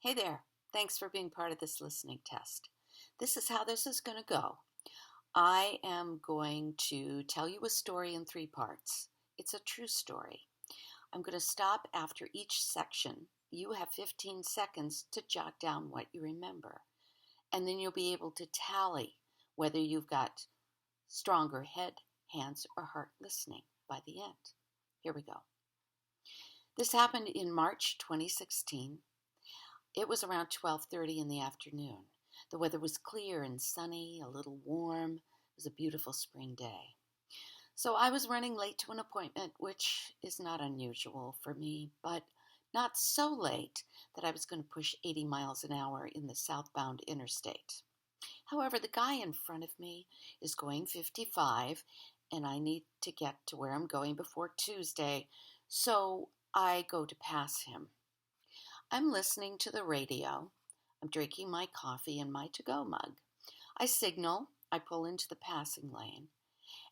Hey there. Thanks for being part of this listening test. This is how this is going to go. I am going to tell you a story in 3 parts. It's a true story. I'm going to stop after each section. You have 15 seconds to jot down what you remember. And then you'll be able to tally whether you've got stronger head, hands, or heart listening by the end. Here we go. This happened in March 2016. It was around 12:30 in the afternoon. The weather was clear and sunny, a little warm. It was a beautiful spring day. So I was running late to an appointment, which is not unusual for me, but not so late that I was going to push 80 miles an hour in the southbound interstate. However, the guy in front of me is going 55, and I need to get to where I'm going before Tuesday, so I go to pass him. I'm listening to the radio. I'm drinking my coffee in my to-go mug. I signal, I pull into the passing lane,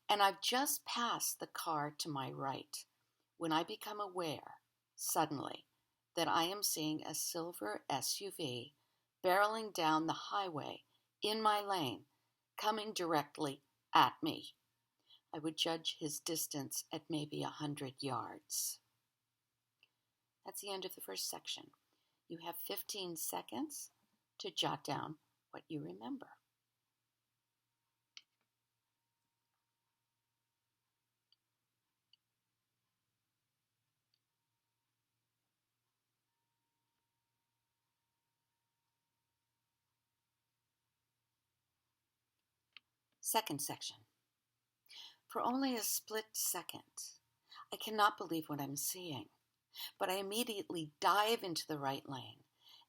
and I've just passed the car to my right when I become aware, suddenly, that I am seeing a silver SUV barreling down the highway in my lane, coming directly at me. I would judge his distance at maybe 100 yards. That's the end of the first section. You have 15 seconds to jot down what you remember. Second section. For only a split second, I cannot believe what I'm seeing, but I immediately dive into the right lane,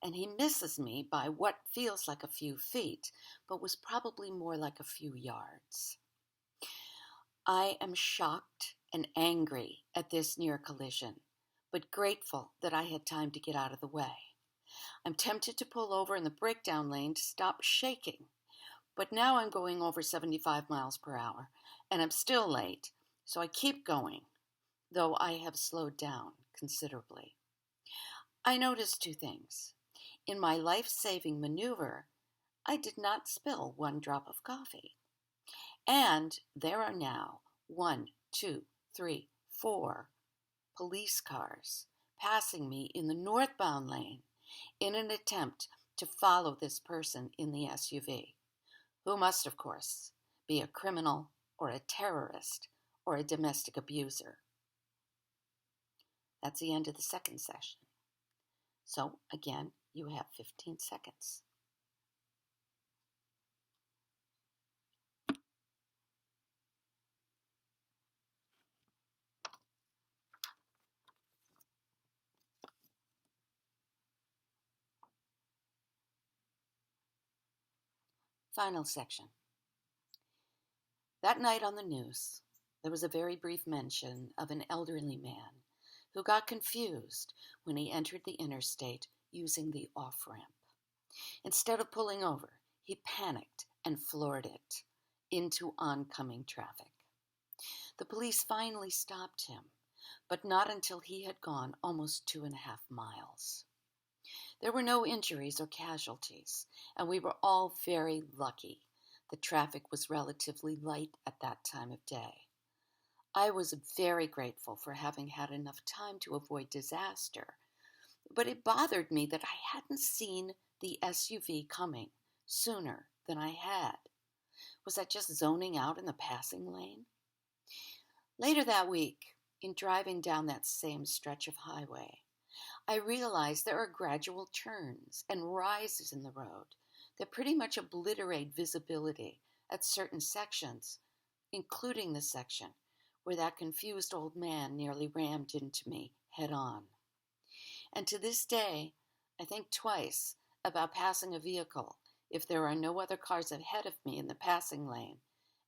and he misses me by what feels like a few feet, but was probably more like a few yards. I am shocked and angry at this near collision, but grateful that I had time to get out of the way. I'm tempted to pull over in the breakdown lane to stop shaking, but now I'm going over 75 miles per hour, and I'm still late, so I keep going, though I have slowed down considerably. I noticed 2 things. In my life-saving maneuver, I did not spill 1 drop of coffee. And there are now 1, 2, 3, 4 police cars passing me in the northbound lane in an attempt to follow this person in the SUV, who must, of course, be a criminal or a terrorist or a domestic abuser. That's the end of the second session. So, again, you have 15 seconds. Final section. That night on the news, there was a very brief mention of an elderly man who got confused when he entered the interstate using the off-ramp. Instead of pulling over, he panicked and floored it into oncoming traffic. The police finally stopped him, but not until he had gone almost 2.5 miles. There were no injuries or casualties, and we were all very lucky. The traffic was relatively light at that time of day. I was very grateful for having had enough time to avoid disaster, but it bothered me that I hadn't seen the SUV coming sooner than I had. Was I just zoning out in the passing lane? Later that week, in driving down that same stretch of highway, I realized there are gradual turns and rises in the road that pretty much obliterate visibility at certain sections, including the section where that confused old man nearly rammed into me head on. And to this day, I think twice about passing a vehicle if there are no other cars ahead of me in the passing lane,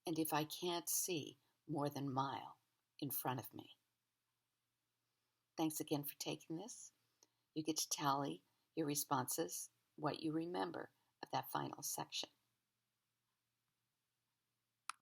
and if I can't see more than a mile in front of me. Thanks again for taking this. You get to tally your responses, what you remember of that final section.